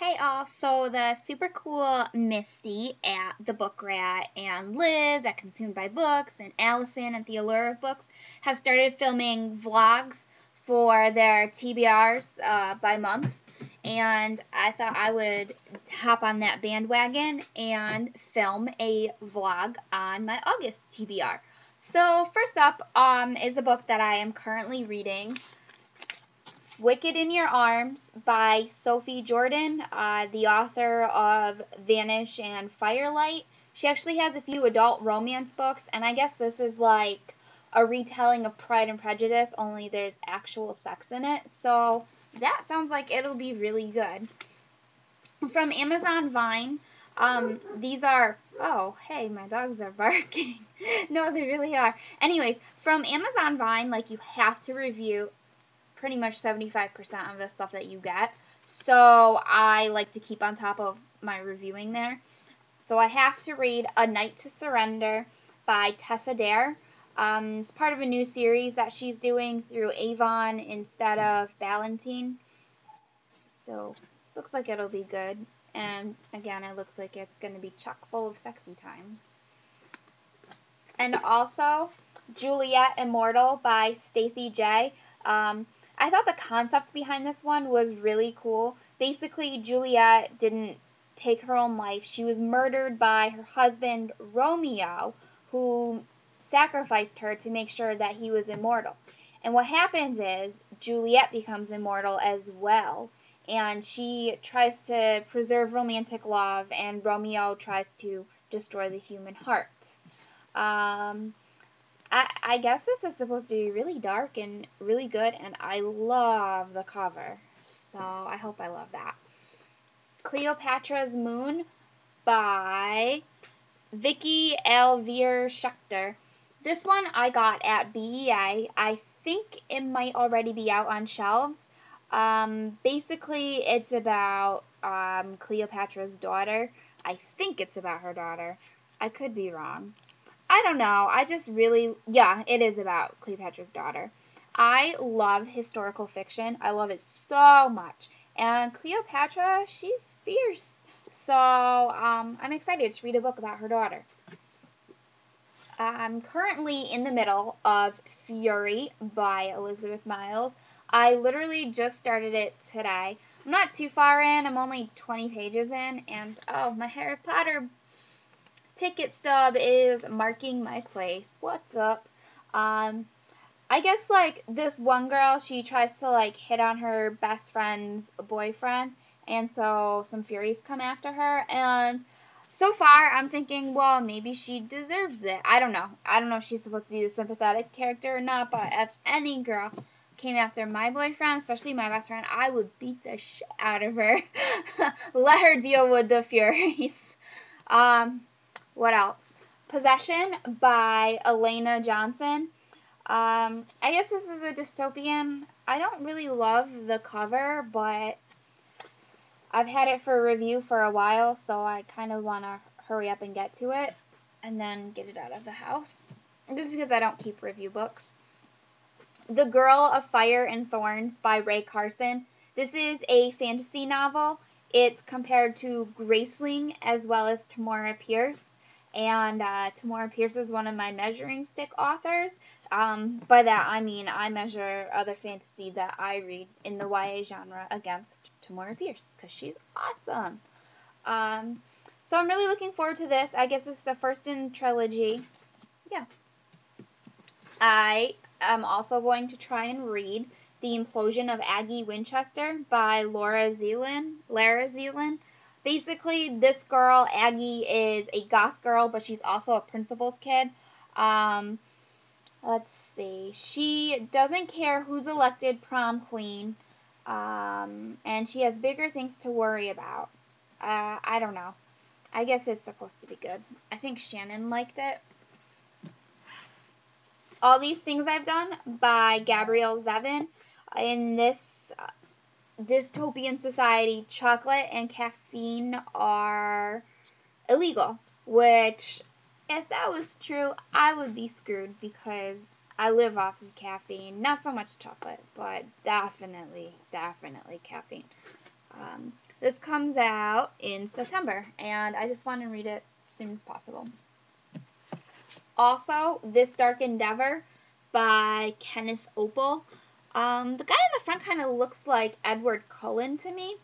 Hey all, so the super cool Misty at The Book Rat and Liz at Consumed by Books and Allison at The Allure of Books have started filming vlogs for their TBRs by month, and I thought I would hop on that bandwagon and film a vlog on my August TBR. So first up is a book that I am currently reading, Wicked in Your Arms by Sophie Jordan, the author of Vanish and Firelight. She actually has a few adult romance books, and I guess this is like a retelling of Pride and Prejudice, only there's actual sex in it. So that sounds like it'll be really good. From Amazon Vine, these are, oh, hey, my dogs are barking. No, they really are. Anyways, from Amazon Vine, like, you have to review pretty much 75% of the stuff that you get. So I like to keep on top of my reviewing there. So I have to read A Night to Surrender by Tessa Dare. It's part of a new series that she's doing through Avon instead of Ballantine. So looks like it'll be good. And again, it looks like it's going to be chock full of sexy times. And also Juliet Immortal by Stacey J. I thought the concept behind this one was really cool. Basically, Juliet didn't take her own life. She was murdered by her husband, Romeo, who sacrificed her to make sure that he was immortal. And what happens is Juliet becomes immortal as well, and she tries to preserve romantic love, and Romeo tries to destroy the human heart. I guess this is supposed to be really dark and really good, and I love the cover, so I hope I love that. Cleopatra's Moon by Vicky Elvire Schechter. This one I got at BEA. I think it might already be out on shelves. Basically, it's about Cleopatra's daughter. I think it's about her daughter. I could be wrong. I don't know. I just really, yeah, it is about Cleopatra's daughter. I love historical fiction. I love it so much. And Cleopatra, she's fierce. So I'm excited to read a book about her daughter. I'm currently in the middle of Fury by Elizabeth Miles. I literally just started it today. I'm not too far in. I'm only 20 pages in. And, oh, my Harry Potter ticket stub is marking my place. What's up? I guess, like, this one girl, she tries to, like, hit on her best friend's boyfriend, and so some Furies come after her, and so far, I'm thinking, well, maybe she deserves it. I don't know. I don't know if she's supposed to be the sympathetic character or not, but if any girl came after my boyfriend, especially my best friend, I would beat the shit out of her. Let her deal with the Furies. What else? Possession by Elena Johnson. I guess this is a dystopian. I don't really love the cover, but I've had it for review for a while, so I kind of want to hurry up and get to it and then get it out of the house. Just because I don't keep review books. The Girl of Fire and Thorns by Ray Carson. This is a fantasy novel. It's compared to Graceling as well as Tamora Pierce. And Tamora Pierce is one of my measuring stick authors. By that, I mean I measure other fantasy that I read in the YA genre against Tamora Pierce, because she's awesome. So I'm really looking forward to this. I guess this is the first in trilogy. Yeah. I am also going to try and read The Implosion of Aggie Winchester by Lara Zeland. Basically, this girl, Aggie, is a goth girl, but she's also a principal's kid. Let's see. She doesn't care who's elected prom queen, and she has bigger things to worry about. I don't know. I guess it's supposed to be good. I think Shannon liked it. All These Things I've Done by Gabrielle Zevin. In this dystopian society, chocolate and caffeine are illegal, which, if that was true, I would be screwed because I live off of caffeine. Not so much chocolate, but definitely caffeine. This comes out in September, and I just want to read it as soon as possible. Also, This Dark Endeavor by Kenneth Opel. The guy in the front kind of looks like Edward Cullen to me.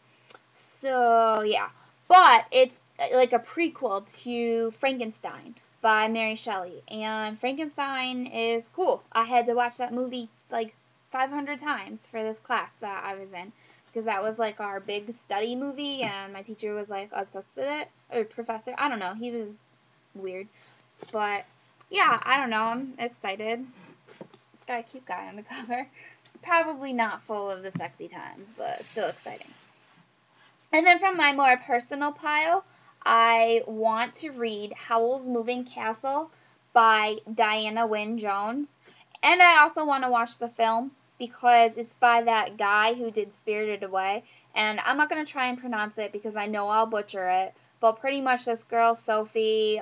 So, yeah. But it's like a prequel to Frankenstein by Mary Shelley. And Frankenstein is cool. I had to watch that movie like 500 times for this class that I was in. Because that was like our big study movie, and my teacher was like obsessed with it. Or professor. I don't know. He was weird. But yeah, I don't know. I'm excited. It's got a cute guy on the cover. Probably not full of the sexy times, but still exciting. And then from my more personal pile, I want to read Howell's Moving Castle by Diana Wynne Jones. And I also want to watch the film because it's by that guy who did Spirited Away. And I'm not going to try and pronounce it because I know I'll butcher it. But pretty much this girl, Sophie,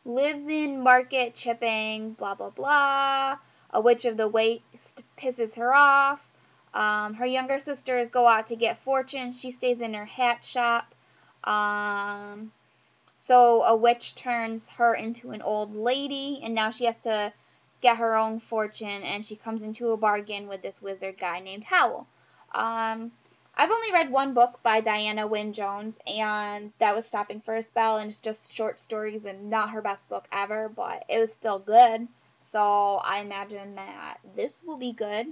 lives in Market Chipping, blah, blah, blah. A witch of the waste pisses her off. Her younger sisters go out to get fortunes. She stays in her hat shop. So a witch turns her into an old lady, and now she has to get her own fortune, and she comes into a bargain with this wizard guy named Howell. I've only read one book by Diana Wynne Jones, and that was Stopping for a Spell, and it's just short stories and not her best book ever, but it was still good. So I imagine that this will be good.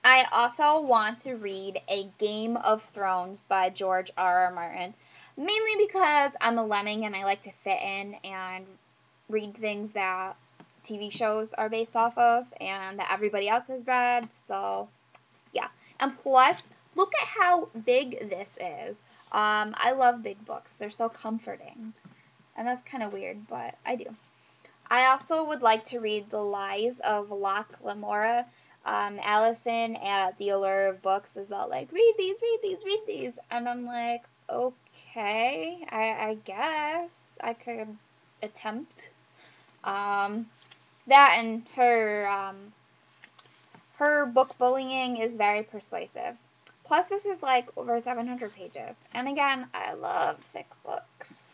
I also want to read A Game of Thrones by George R.R. Martin, mainly because I'm a lemming and I like to fit in and read things that TV shows are based off of and that everybody else has read, so yeah. And plus, look at how big this is. I love big books. They're so comforting. And that's kind of weird, but I do. I also would like to read The Lies of Locke Lamora. Allison at the Allure of Books is all like, read these, read these, read these. And I'm like, okay, I guess I could attempt. That and her book bullying is very persuasive. Plus, this is like over 700 pages. And again, I love thick books.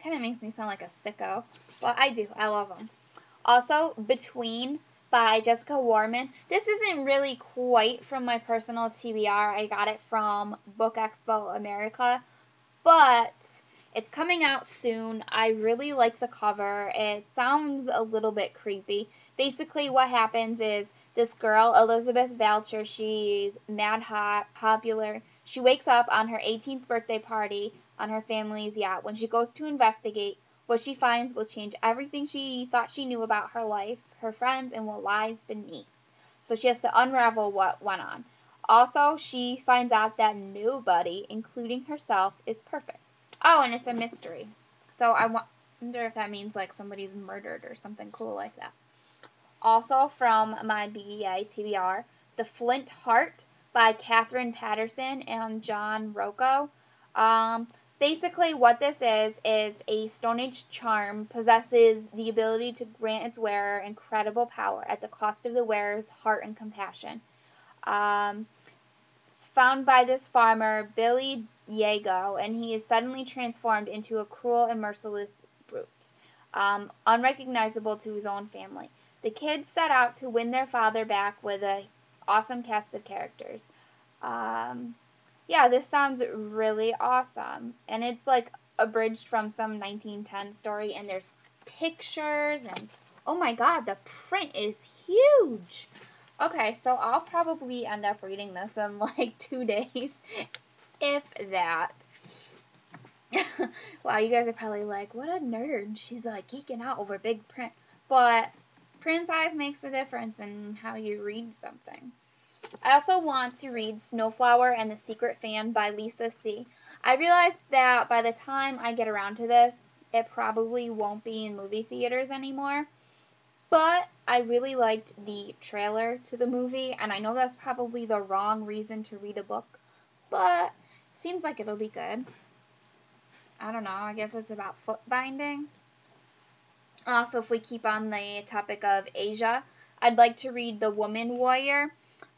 Kind of makes me sound like a sicko. But I do. I love them. Also, Between by Jessica Warman. This isn't really quite from my personal TBR. I got it from Book Expo America. But it's coming out soon. I really like the cover. It sounds a little bit creepy. Basically, what happens is this girl, Elizabeth Valcher, she's mad hot, popular. She wakes up on her 18th birthday party on her family's yacht. When she goes to investigate, what she finds will change everything she thought she knew about her life, her friends, and what lies beneath. So she has to unravel what went on. Also, she finds out that nobody, including herself, is perfect. Oh, and it's a mystery. So I wonder if that means like somebody's murdered or something cool like that. Also from my BEA TBR, The Flintheart by Catherine Patterson and John Rocco. Basically, what this is a Stone Age charm possesses the ability to grant its wearer incredible power at the cost of the wearer's heart and compassion. It's found by this farmer, Billy Yago, and he is suddenly transformed into a cruel and merciless brute, unrecognizable to his own family. The kids set out to win their father back with an awesome cast of characters. Yeah, this sounds really awesome. And it's like abridged from some 1910 story, and there's pictures, and oh my god, the print is huge. Okay, so I'll probably end up reading this in like 2 days, if that. Wow, you guys are probably like, what a nerd. She's like geeking out over big print. But print size makes a difference in how you read something. I also want to read Snowflower and the Secret Fan by Lisa C. I realize that by the time I get around to this, it probably won't be in movie theaters anymore. But I really liked the trailer to the movie, and I know that's probably the wrong reason to read a book, but it seems like it'll be good. I don't know, I guess it's about foot binding. Also, if we keep on the topic of Asia, I'd like to read The Woman Warrior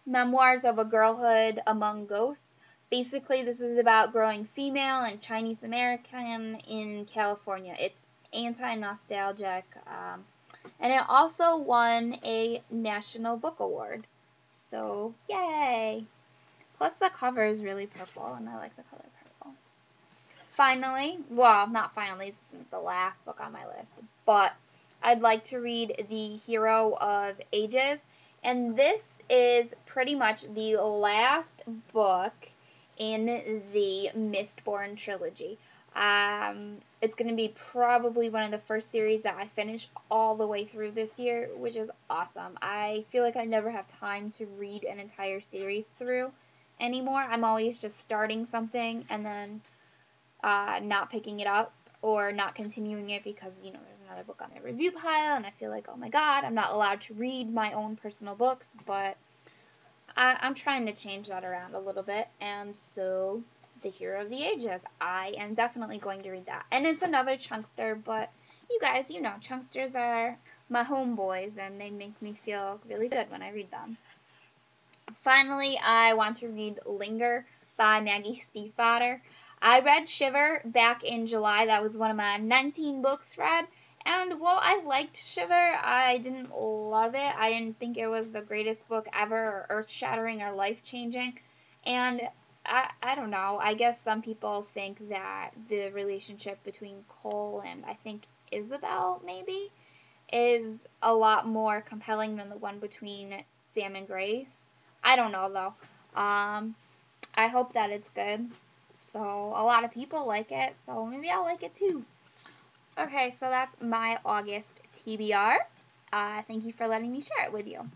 Memoirs of a Girlhood Among Ghosts. Basically, this is about growing female and Chinese American in California. It's anti-nostalgic, and it also won a National Book Award. So, yay! Plus, the cover is really purple, and I like the color purple. Finally, well, not finally, this isn't the last book on my list, but I'd like to read The Hero of Ages, and this is pretty much the last book in the Mistborn trilogy. It's going to be probably one of the first series that I finish all the way through this year, which is awesome. I feel like I never have time to read an entire series through anymore. I'm always just starting something and then not picking it up or not continuing it because, there's another book on the review pile and I feel like, oh my god, I'm not allowed to read my own personal books, but I'm trying to change that around a little bit, and so The Hero of the Ages, I am definitely going to read that. And it's another chunkster, but you guys, chunksters are my homeboys, and they make me feel really good when I read them. Finally, I want to read Linger by Maggie Stiefvater. I read Shiver back in July. That was one of my 19 books read. And while I liked Shiver, I didn't love it. I didn't think it was the greatest book ever, or earth-shattering, or life-changing. And I don't know. I guess some people think that the relationship between Cole and I think Isabel, maybe, is a lot more compelling than the one between Sam and Grace. I don't know, though. I hope that it's good. So, a lot of people like it, so maybe I'll like it too. Okay, so that's my August TBR. Thank you for letting me share it with you.